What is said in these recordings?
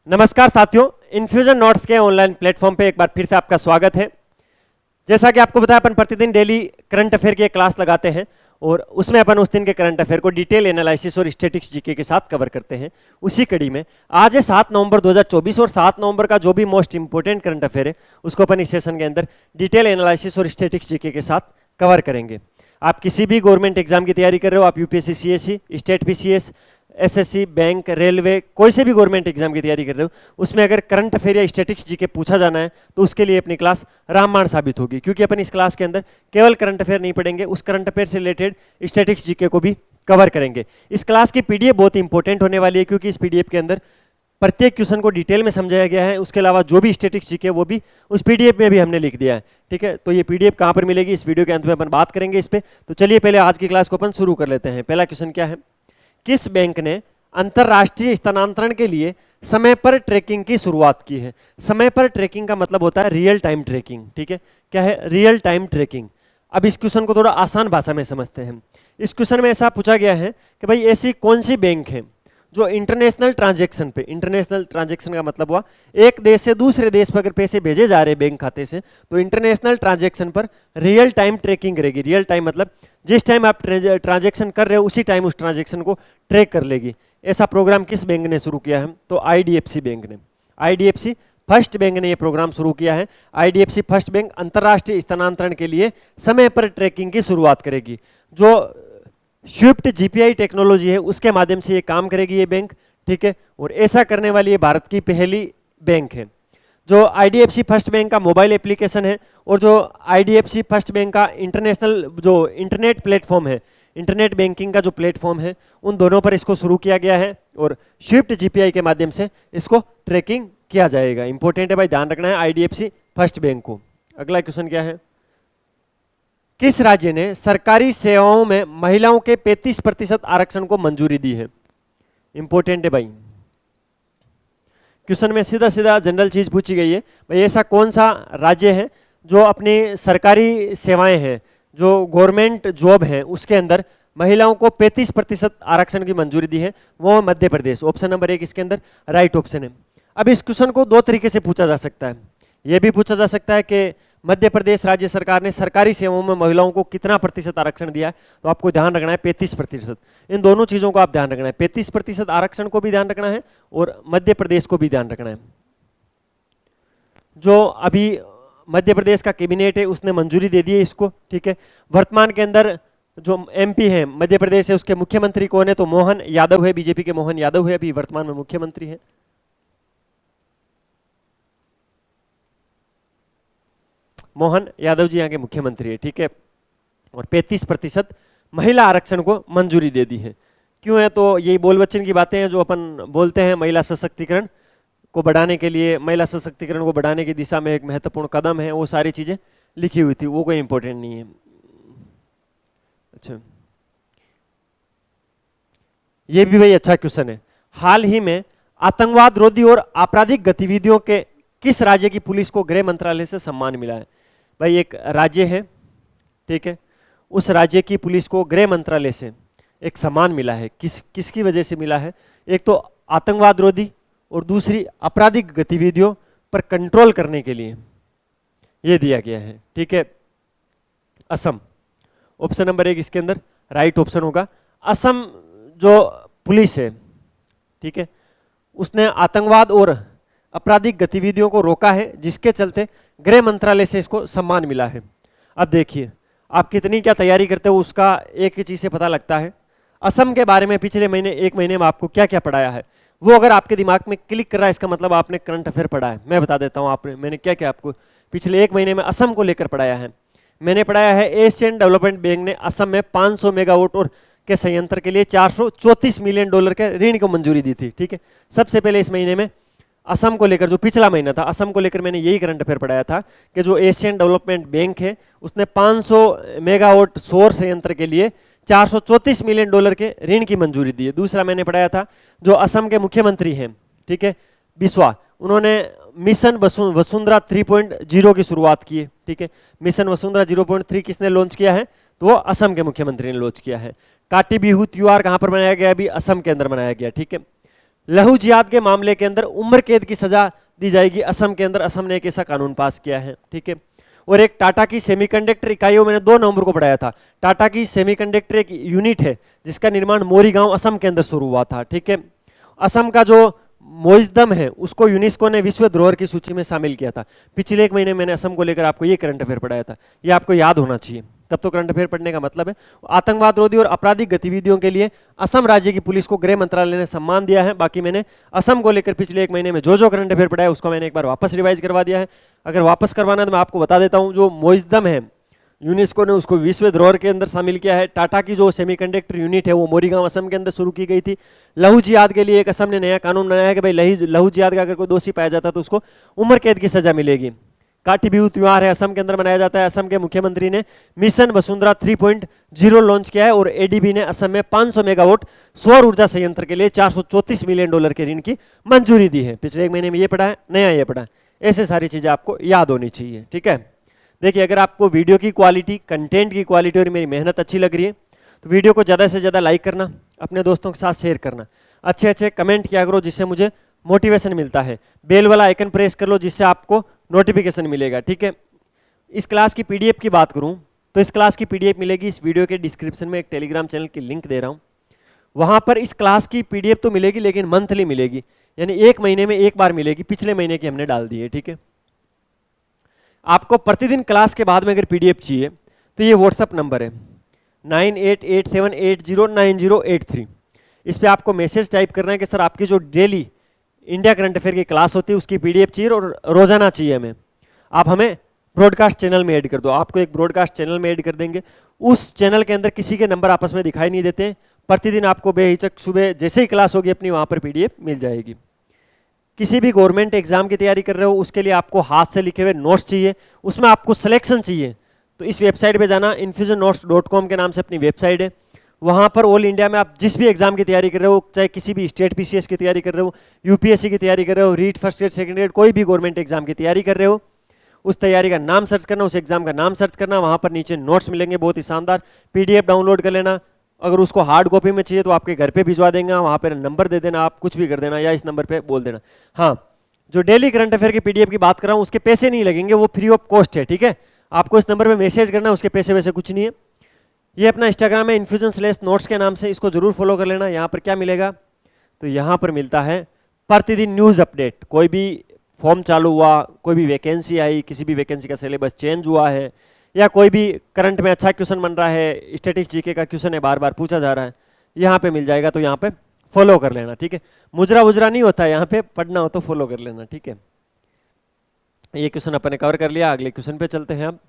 नमस्कार साथियों, infusion notes के ऑनलाइन प्लेटफॉर्म पे एक बार फिर से आपका स्वागत है। जैसा कि आपको पता है, अपन प्रतिदिन डेली करंट अफेयर की एक क्लास लगाते हैं और उसमें अपन उस दिन के करंट अफेयर को डिटेल एनालिसिस और स्टैटिस्टिक्स जीके के साथ कवर करते हैं। उसी कड़ी में आज है 7 नवंबर 2024 और 7 नवंबर का जो भी मोस्ट इंपोर्टेंट करंट अफेयर है उसको अपन इस सेशन के अंदर डिटेल एनालिसिस और स्टैटिस्टिक्स जीके के साथ कवर करेंगे। आप किसी भी गवर्नमेंट एग्जाम की तैयारी कर रहे हो, आप UPSC, CSC, state PCS, SSC, bank, railway, कोई से भी गवर्नमेंट एग्जाम की तैयारी कर रहे हो, उसमें अगर करंट अफेयर या स्टैटिस्टिक्स जीके पूछा जाना है तो उसके लिए अपनी क्लास रामबाण साबित होगी, क्योंकि अपन इस क्लास के अंदर केवल करंट अफेयर नहीं पढ़ेंगे, उस करंट अफेयर से रिलेटेड स्टैटिस्टिक्स जीके को भी कवर करेंगे। इस क्लास की पीडीएफ बहुत इंपॉर्टेंट होने वाली है, क्योंकि इस पीडीएफ के अंदर प्रत्येक क्वेश्चन को डिटेल में समझाया गया है। उसके अलावा जो भी स्टैटिस्टिक्स जीके वो भी उस पीडीएफ में भी हमने लिख दिया है। ठीक है, तो ये पीडीएफ कहाँ पर मिलेगी, इस वीडियो के अंत में अपन बात करेंगे इस पे। तो चलिए पहले आज की क्लास को अपन शुरू कर लेते हैं। पहला क्वेश्चन क्या है, किस बैंक ने अंतरराष्ट्रीय स्थानांतरण के लिए समय पर ट्रैकिंग की शुरुआत की है? समय पर ट्रैकिंग का मतलब होता है रियल टाइम ट्रैकिंग। ठीक है, क्या है रियल टाइम ट्रैकिंग? अब इस क्वेश्चन को थोड़ा आसान भाषा में समझते हैं। इस क्वेश्चन में ऐसा पूछा गया है कि भाई ऐसी कौन सी बैंक है जो इंटरनेशनल ट्रांजैक्शन पे, इंटरनेशनल ट्रांजैक्शन का मतलब हुआ एक देश से दूसरे देश पर अगर पैसे भेजे जा रहे हैं बैंक खाते से, तो इंटरनेशनल ट्रांजैक्शन पर रियल टाइम ट्रैकिंग करेगी। रियल टाइम मतलब जिस टाइम आप ट्रांजैक्शन कर रहे हो उसी टाइम उस ट्रांजैक्शन को ट्रैक कर लेगी। ऐसा प्रोग्राम किस बैंक ने शुरू किया है? तो आईडीएफसी बैंक ने, आईडीएफसी फर्स्ट बैंक ने यह प्रोग्राम शुरू किया है। आईडीएफसी फर्स्ट बैंक अंतरराष्ट्रीय स्थानांतरण के लिए समय पर ट्रैकिंग की शुरुआत करेगी। जो स्विफ्ट जीपीआई टेक्नोलॉजी है उसके माध्यम से ये काम करेगी ये बैंक। ठीक है, और ऐसा करने वाली ये भारत की पहली बैंक है। जो आईडीएफसी फर्स्ट बैंक का मोबाइल एप्लीकेशन है और जो आईडीएफसी फर्स्ट बैंक का इंटरनेशनल जो इंटरनेट प्लेटफॉर्म है, इंटरनेट बैंकिंग का जो प्लेटफॉर्म है, उन दोनों पर इसको शुरू किया गया है और स्विफ्ट जीपीआई के माध्यम से इसको ट्रैकिंग किया जाएगा। इंपॉर्टेंट है भाई, ध्यान रखना है आईडीएफसी फर्स्ट बैंक को। अगला क्वेश्चन क्या है, किस राज्य ने सरकारी सेवाओं में महिलाओं के 35% आरक्षण को मंजूरी दी है? इंपॉर्टेंट है भाई, क्वेश्चन में सीधा सीधा जनरल चीज पूछी गई है। भाई ऐसा कौन सा राज्य है जो अपनी सरकारी सेवाएं हैं, जो गवर्नमेंट जॉब है, उसके अंदर महिलाओं को 35% आरक्षण की मंजूरी दी है? वो मध्य प्रदेश। ऑप्शन नंबर 1 इसके अंदर राइट ऑप्शन है। अब इस क्वेश्चन को दो तरीके से पूछा जा सकता है। यह भी पूछा जा सकता है कि मध्य प्रदेश राज्य सरकार ने सरकारी सेवाओं में महिलाओं को कितना प्रतिशत आरक्षण दिया है? तो आपको ध्यान रखना है 35%। इन दोनों चीजों को आप ध्यान रखना है, 35% आरक्षण को भी ध्यान रखना है और मध्य प्रदेश को भी ध्यान रखना है। जो अभी मध्य प्रदेश का कैबिनेट है उसने मंजूरी दे दी है इसको। ठीक है, वर्तमान के अंदर जो एमपी है मध्य प्रदेश है उसके मुख्यमंत्री कौन है? तो मोहन यादव है, बीजेपी के मोहन यादव है, अभी वर्तमान में मुख्यमंत्री है। मोहन यादव जी यहाँ के मुख्यमंत्री है। ठीक है, और 35% महिला आरक्षण को मंजूरी दे दी है। क्यों है? तो यही बोल बच्चन की बातें हैं जो अपन बोलते हैं, महिला सशक्तिकरण को बढ़ाने के लिए, महिला सशक्तिकरण को बढ़ाने की दिशा में एक महत्वपूर्ण कदम है, वो सारी चीजें लिखी हुई थी, वो कोई इंपॉर्टेंट नहीं है। अच्छा, ये भी भाई अच्छा क्वेश्चन है। हाल ही में आतंकवाद रोधी और आपराधिक गतिविधियों के किस राज्य की पुलिस को गृह मंत्रालय से सम्मान मिला है? भाई एक राज्य है, ठीक है, उस राज्य की पुलिस को गृह मंत्रालय से एक सम्मान मिला है। किसकी वजह से मिला है? एक तो आतंकवाद रोधी और दूसरी आपराधिक गतिविधियों पर कंट्रोल करने के लिए यह दिया गया है। ठीक है, असम। ऑप्शन नंबर 1 इसके अंदर राइट ऑप्शन होगा। असम जो पुलिस है, ठीक है, उसने आतंकवाद और आपराधिक गतिविधियों को रोका है, जिसके चलते गृह मंत्रालय से इसको सम्मान मिला है। अब देखिए आप कितनी क्या तैयारी करते हो उसका एक ही चीज से पता लगता है। असम के बारे में पिछले महीने, एक महीने में आपको क्या क्या पढ़ाया है, वो अगर आपके दिमाग में क्लिक कर रहा है, इसका मतलब आपने करंट अफेयर पढ़ा है। मैं बता देता हूँ मैंने क्या क्या आपको पिछले एक महीने में असम को लेकर पढ़ाया है। मैंने पढ़ाया है एशियन डेवलपमेंट बैंक ने असम में 500 मेगावाट और के संयंत्र के लिए $434 मिलियन के ऋण को मंजूरी दी थी। ठीक है, सबसे पहले इस महीने में असम को लेकर, जो पिछला महीना था, असम को लेकर मैंने यही करंट अफेयर पढ़ाया था कि जो एशियन डेवलपमेंट बैंक है उसने 500 मेगावाट सौर संयंत्र के लिए $434 मिलियन के ऋण की मंजूरी दी है। दूसरा मैंने पढ़ाया था जो असम के मुख्यमंत्री हैं, ठीक है, बिस्वा, उन्होंने मिशन वसुंधरा 3.0 की शुरुआत की है। ठीक है, मिशन वसुंधरा 0.3 किसने लॉन्च किया है? तो वो असम के मुख्यमंत्री ने लॉन्च किया है। काटी बिहू त्योहार कहां पर मनाया गया? अभी असम के अंदर मनाया गया। ठीक है, लहू जिहाद के मामले के अंदर उम्र कैद की सजा दी जाएगी असम के अंदर। असम ने एक ऐसा कानून पास किया है, ठीक है। और एक टाटा की सेमीकंडक्टर इकाइयों, मैंने 2 नवंबर को पढ़ाया था, टाटा की सेमीकंडक्टर एक यूनिट है जिसका निर्माण मोरीगांव असम के अंदर शुरू हुआ था, ठीक है। असम का जो मोइजदम है उसको यूनेस्को ने विश्व धरोहर की सूची में शामिल किया था। पिछले 1 महीने मैंने असम को लेकर आपको ये करंट अफेयर पढ़ाया था, ये आपको याद होना चाहिए, तब तो करंट अफेयर पढ़ने का मतलब है। आतंकवाद रोधी और आपराधिक गतिविधियों के लिए असम राज्य की पुलिस को गृह मंत्रालय ने सम्मान दिया है। बाकी मैंने असम को लेकर पिछले 1 महीने में जो करंट अफेयर पढ़ाया उसको मैंने एक बार वापस रिवाइज करवा दिया है। अगर वापस करवाना है तो मैं आपको बता देता हूँ, जो मोइजदम है यूनेस्को ने उसको विश्व धरोहर के अंदर शामिल किया है। टाटा की जो सेमीकंडक्टर यूनिट है वो मोरीगांव असम के अंदर शुरू की गई थी। लहू जिहाद के लिए एक असम ने नया कानून बनाया है कि भाई लहू जिहाद का अगर कोई दोषी पाया जाता है तो उसको उम्र कैद की सजा मिलेगी। काठी बिहू त्योहार है असम के अंदर मनाया जाता है। असम के मुख्यमंत्री ने मिशन वसुंधरा 3.0 लॉन्च किया है और एडीबी ने असम में 500 मेगावाट सौर ऊर्जा संयंत्र के लिए $434 मिलियन के ऋण की मंजूरी दी है। पिछले 1 महीने में ये पढ़ा है, नया ये पढ़ा है। ऐसे सारी चीजें आपको याद होनी चाहिए, ठीक है। देखिए, अगर आपको वीडियो की क्वालिटी, कंटेंट की क्वालिटी और मेरी मेहनत अच्छी लग रही है तो वीडियो को ज़्यादा से ज़्यादा लाइक करना, अपने दोस्तों के साथ शेयर करना, अच्छे कमेंट किया करो जिससे मुझे मोटिवेशन मिलता है। बेल वाला आइकन प्रेस कर लो जिससे आपको नोटिफिकेशन मिलेगा, ठीक है। इस क्लास की पीडीएफ की बात करूं तो इस क्लास की पीडीएफ मिलेगी इस वीडियो के डिस्क्रिप्शन में। एक टेलीग्राम चैनल की लिंक दे रहा हूं, वहां पर इस क्लास की पीडीएफ तो मिलेगी लेकिन मंथली मिलेगी, यानी 1 महीने में 1 बार मिलेगी। पिछले महीने की हमने डाल दी है, ठीक है। आपको प्रतिदिन क्लास के बाद में अगर पीडीएफ चाहिए तो ये व्हाट्सअप नंबर है 9887809083। इस पे आपको मैसेज टाइप करना है कि सर आपकी जो डेली इंडिया करंट अफेयर की क्लास होती है उसकी पीडीएफ चाहिए और रोजाना चाहिए हमें। आप हमें ब्रॉडकास्ट चैनल में ऐड कर दो, आपको एक ब्रॉडकास्ट चैनल में ऐड कर देंगे। उस चैनल के अंदर किसी के नंबर आपस में दिखाई नहीं देते। प्रतिदिन आपको बेहिचक सुबह जैसे ही क्लास होगी अपनी वहाँ पर पीडीएफ मिल जाएगी। किसी भी गवर्नमेंट एग्जाम की तैयारी कर रहे हो उसके लिए आपको हाथ से लिखे हुए नोट्स चाहिए, उसमें आपको सिलेक्शन चाहिए तो इस वेबसाइट पे जाना, infusionnotes.com के नाम से अपनी वेबसाइट है। वहाँ पर ऑल इंडिया में आप जिस भी एग्जाम की तैयारी कर रहे हो, चाहे किसी भी स्टेट पीसीएस की तैयारी कर रहे हो, यूपीएससी की तैयारी कर रहे हो, REET first grade second grade, कोई भी गवर्नमेंट एग्जाम की तैयारी कर रहे हो, उस तैयारी का नाम सर्च करना, उस एग्जाम का नाम सर्च करना, वहाँ पर नीचे नोट्स मिलेंगे बहुत ही शानदार। पीडीएफ डाउनलोड कर लेना, अगर उसको हार्ड कॉपी में चाहिए तो आपके घर पे भिजवा देंगे, वहाँ पर नंबर दे देना, आप कुछ भी कर देना या इस नंबर पर बोल देना। हाँ, जो डेली करंट अफेयर की पीडीएफ की बात कर रहा हूँ उसके पैसे नहीं लगेंगे, वो फ्री ऑफ कॉस्ट है, ठीक है। आपको इस नंबर पे मैसेज करना है, उसके पैसे वैसे कुछ नहीं है। ये अपना इंस्टाग्राम है infusion/notes के नाम से, इसको जरूर फॉलो कर लेना। यहाँ पर क्या मिलेगा तो यहाँ पर मिलता है प्रतिदिन न्यूज़ अपडेट। कोई भी फॉर्म चालू हुआ, कोई भी वैकेंसी आई, किसी भी वैकेंसी का सिलेबस चेंज हुआ है, या कोई भी करंट में अच्छा क्वेश्चन बन रहा है, स्टैटिक्स जीके का क्वेश्चन है बार बार पूछा जा रहा है, यहाँ पे मिल जाएगा। तो यहाँ पे फॉलो कर लेना, ठीक है। मुजरा वुजरा नहीं होता है, यहाँ पे पढ़ना हो तो फॉलो कर लेना, ठीक है। ये क्वेश्चन अपन ने कवर कर लिया, अगले क्वेश्चन पे चलते हैं। अब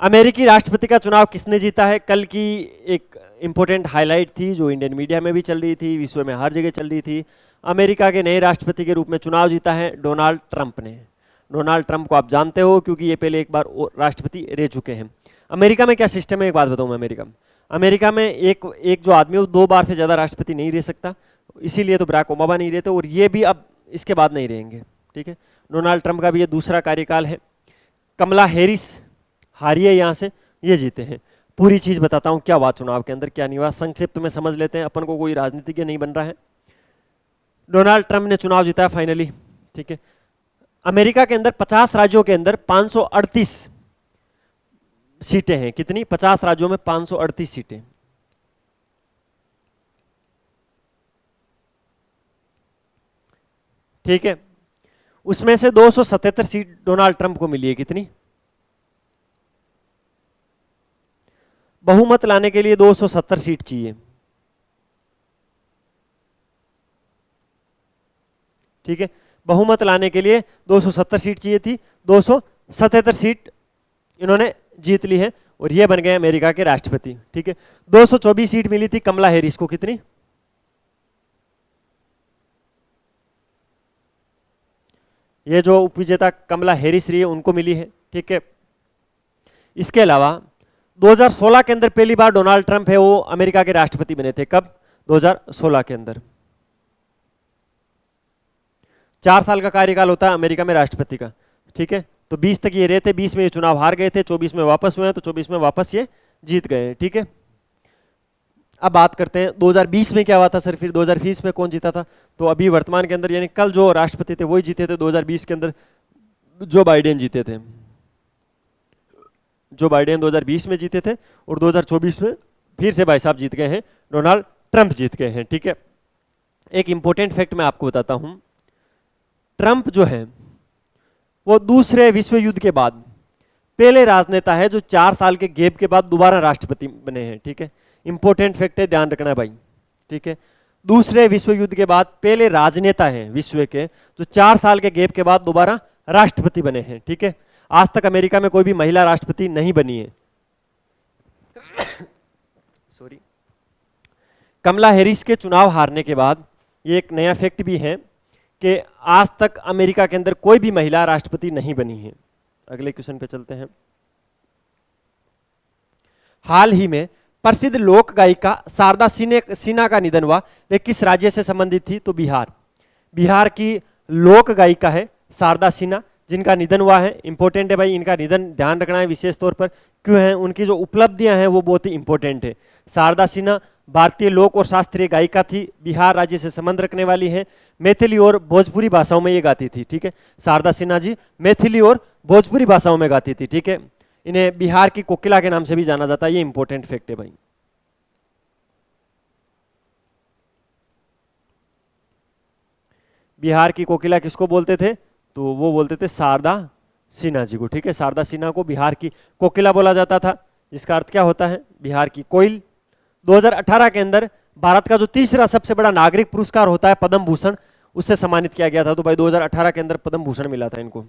अमेरिकी राष्ट्रपति का चुनाव किसने जीता है? कल की एक इंपॉर्टेंट हाईलाइट थी जो इंडियन मीडिया में भी चल रही थी, विश्व में हर जगह चल रही थी। अमेरिका के नए राष्ट्रपति के रूप में चुनाव जीता है डोनाल्ड ट्रंप ने। डोनाल्ड ट्रंप को आप जानते हो क्योंकि ये पहले एक बार राष्ट्रपति रह चुके हैं। अमेरिका में क्या सिस्टम है एक बात बताऊँ मैं। अमेरिका में एक जो आदमी वो 2 बार से ज़्यादा राष्ट्रपति नहीं रह सकता, इसीलिए तो बराक ओबामा नहीं रहते और ये भी अब इसके बाद नहीं रहेंगे, ठीक है। डोनाल्ड ट्रंप का भी ये दूसरा कार्यकाल है। कमला हैरिस हारी है यहाँ से, ये जीते हैं। पूरी चीज़ बताता हूँ क्या हुआ चुनाव के अंदर, क्या नहीं हुआ, संक्षिप्त में समझ लेते हैं, अपन को कोई राजनीतिज्ञ नहीं बन रहा है। डोनाल्ड ट्रंप ने चुनाव जीता फाइनली, ठीक है। अमेरिका के अंदर 50 राज्यों के अंदर 538 सीटें हैं। कितनी? 50 राज्यों में 538 सीटें, ठीक है। उसमें से 277 सीट डोनाल्ड ट्रंप को मिली है। कितनी? बहुमत लाने के लिए 270 सीट चाहिए, ठीक है। बहुमत लाने के लिए 270 सीट चाहिए थी, 277 सीट इन्होंने जीत ली है और ये बन गए अमेरिका के राष्ट्रपति, ठीक है। 224 सीट मिली थी कमला हैरिस को। कितनी? ये जो उपविजेता कमला हैरिस रही है उनको मिली है, ठीक है। इसके अलावा 2016 के अंदर पहली बार डोनाल्ड ट्रंप है वो अमेरिका के राष्ट्रपति बने थे। कब? 2016 के अंदर। 4 साल का कार्यकाल होता है अमेरिका में राष्ट्रपति का, ठीक है। तो 20 तक ये रहे थे, 20 में ये चुनाव हार गए थे, 24 में वापस हुए हैं, तो 24 में वापस ये जीत गए हैं, ठीक है। अब बात करते हैं 2020 में क्या हुआ था सर, फिर 2020 में कौन जीता था? तो अभी वर्तमान के अंदर यानी कल जो राष्ट्रपति थे वही जीते थे। 2020 के अंदर जो बाइडेन जीते थे, जो बाइडेन 2020 में जीते थे, और 2024 में फिर से भाई साहब जीत गए हैं, डोनाल्ड ट्रंप जीत गए हैं। ठीक है, एक इंपॉर्टेंट फैक्ट मैं आपको बताता हूं, ट्रंप जो है वो दूसरे विश्व युद्ध के बाद पहले राजनेता है जो 4 साल के गैप के बाद दोबारा राष्ट्रपति बने हैं। ठीक है, इंपॉर्टेंट फैक्ट है, ध्यान रखना भाई। ठीक है, दूसरे विश्व युद्ध के बाद पहले राजनेता हैं विश्व के जो 4 साल के गैप के बाद दोबारा राष्ट्रपति बने हैं। ठीक है, आज तक अमेरिका में कोई भी महिला राष्ट्रपति नहीं बनी है। सॉरी, कमला हैरिस के चुनाव हारने के बाद ये एक नया फैक्ट भी है कि आज तक अमेरिका के अंदर कोई भी महिला राष्ट्रपति नहीं बनी है। अगले क्वेश्चन पे चलते हैं। हाल ही में प्रसिद्ध लोक गायिका शारदा सिन्हा का निधन हुआ, वे किस राज्य से संबंधित थी? तो बिहार। बिहार की लोक गायिका है शारदा सिन्हा, जिनका निधन हुआ है। इंपॉर्टेंट है भाई, इनका निधन ध्यान रखना है विशेष तौर पर। क्यों है? उनकी जो उपलब्धियां हैं वो बहुत ही इंपॉर्टेंट है। शारदा सिन्हा भारतीय लोक और शास्त्रीय गायिका थी, बिहार राज्य से संबंध रखने वाली है, मैथिली और भोजपुरी भाषाओं में ये गाती थी। ठीक है, शारदा सिन्हा जी मैथिली और भोजपुरी भाषाओं में गाती थी। ठीक है, इन्हें बिहार की कोकिला के नाम से भी जाना जाता है, ये इंपॉर्टेंट फैक्ट है भाई। बिहार की कोकिला किसको बोलते थे? तो वो बोलते थे शारदा सिन्हा जी को। ठीक है, शारदा सिन्हा को बिहार की कोकिला बोला जाता था, जिसका अर्थ क्या होता है? बिहार की कोयल। 2018 के अंदर भारत का जो तीसरा सबसे बड़ा नागरिक पुरस्कार होता है पद्म भूषण, उससे सम्मानित किया गया था। तो भाई 2018 के अंदर पद्म भूषण मिला था इनको।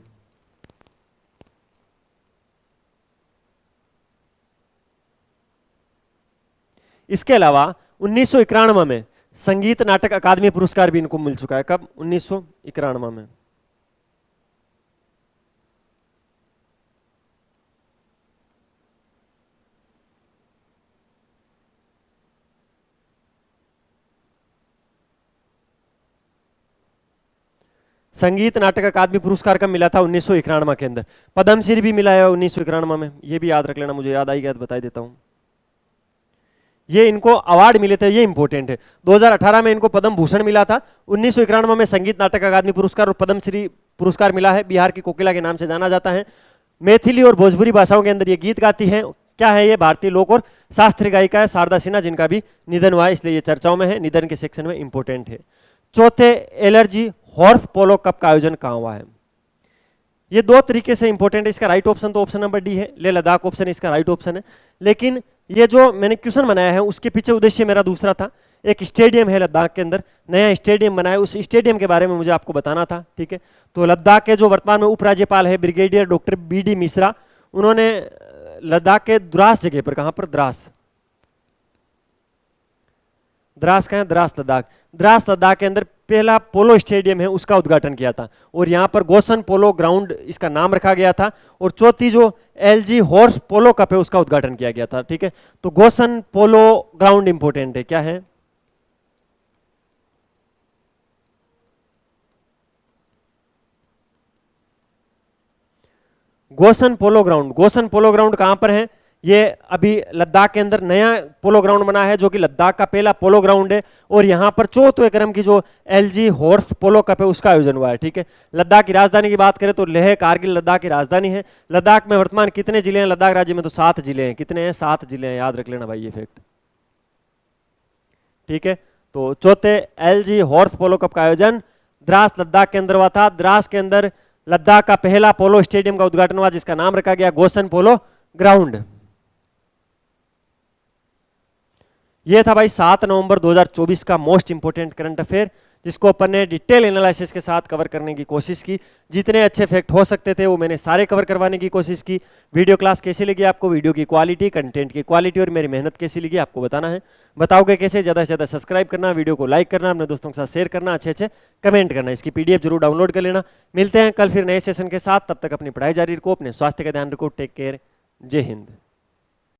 इसके अलावा 1991 में संगीत नाटक अकादमी पुरस्कार भी इनको मिल चुका है। कब? 1991 में। संगीत नाटक अकादमी पुरस्कार कब मिला था? 1991 के अंदर। पद्मश्री भी मिला है 1991 में, ये भी याद रख लेना, मुझे याद आई गया तो बता देता हूं। ये इनको अवार्ड मिले थे, ये इंपॉर्टेंट है। 2018 में इनको पद्म भूषण मिला था, 1991 में संगीत नाटक अकादमी पुरस्कार और पद्मश्री पुरस्कार मिला है। बिहार की कोकिला के नाम से जाना जाता है। मैथिली और भोजपुरी भाषाओं के अंदर ये गीत गाती है। क्या है? ये भारतीय लोक और शास्त्रीय गायिका है शारदा सिन्हा, जिनका भी निधन हुआ है, इसलिए ये चर्चाओं में है, निधन के सेक्शन में इंपॉर्टेंट है। चौथे, एलर्जी हॉर्स पोलो कप का आयोजन कहाँ हुआ है? ये दो तरीके से इंपॉर्टेंट है। इसका राइट ऑप्शन तो ऑप्शन नंबर डी है, लेह लद्दाख ऑप्शन इसका राइट ऑप्शन है। लेकिन ये जो मैंने क्वेश्चन बनाया है उसके पीछे उद्देश्य मेरा दूसरा था। एक स्टेडियम है लद्दाख के अंदर, नया स्टेडियम बना है, उस स्टेडियम के बारे में मुझे आपको बताना था। ठीक है, तो लद्दाख के जो वर्तमान में उपराज्यपाल है ब्रिगेडियर डॉक्टर BD मिश्रा, उन्होंने लद्दाख के द्रास जगह पर, कहां पर? द्रास। द्रास कहाँ है? द्रास लद्दाख। द्रास लद्दाख के अंदर पहला पोलो स्टेडियम है, उसका उद्घाटन किया था, और यहाँ पर गोसन पोलो ग्राउंड इसका नाम रखा गया था। और चौथी जो LG हॉर्स पोलो कप है उसका उद्घाटन किया गया था। ठीक है, तो गोसन पोलो ग्राउंड इंपॉर्टेंट है। क्या है? गोसन पोलो ग्राउंड। गोसन पोलो ग्राउंड कहां पर है? ये अभी लद्दाख के अंदर नया पोलो ग्राउंड बना है, जो कि लद्दाख का पहला पोलो ग्राउंड है, और यहाँ पर चौथे क्रम की जो LG हॉर्स पोलो कप है उसका आयोजन हुआ है। ठीक है, लद्दाख की राजधानी की बात करें तो लेह कारगिल लद्दाख की राजधानी है। लद्दाख में वर्तमान कितने जिले हैं? लद्दाख राज्य में तो 7 जिले हैं। कितने हैं? 7 जिले हैं, याद रख लेना भाई ये फैक्ट। ठीक है, तो चौथे LG हॉर्स पोलो कप का आयोजन द्रास लद्दाख के अंदर हुआ था। द्रास के अंदर लद्दाख का पहला पोलो स्टेडियम का उद्घाटन हुआ, जिसका नाम रखा गया गोसन पोलो ग्राउंड। यह था भाई 7 नवंबर 2024 का मोस्ट इंपोर्टेंट करंट अफेयर, जिसको अपन ने डिटेल एनालिसिस के साथ कवर करने की कोशिश की। जितने अच्छे फैक्ट हो सकते थे वो मैंने सारे कवर करवाने की कोशिश की। वीडियो क्लास कैसी लगी आपको? वीडियो की क्वालिटी, कंटेंट की क्वालिटी और मेरी मेहनत कैसी लगी आपको बताना है। बताओगे कैसे? ज़्यादा से ज़्यादा सब्सक्राइब करना, वीडियो को लाइक करना, अपने दोस्तों के साथ शेयर करना, अच्छे अच्छे कमेंट करना। इसकी PDF जरूर डाउनलोड कर लेना। मिलते हैं कल फिर नए सेशन के साथ, तब तक अपनी पढ़ाई जारी रखो, अपने स्वास्थ्य का ध्यान रखो। टेक केयर, जय हिंद।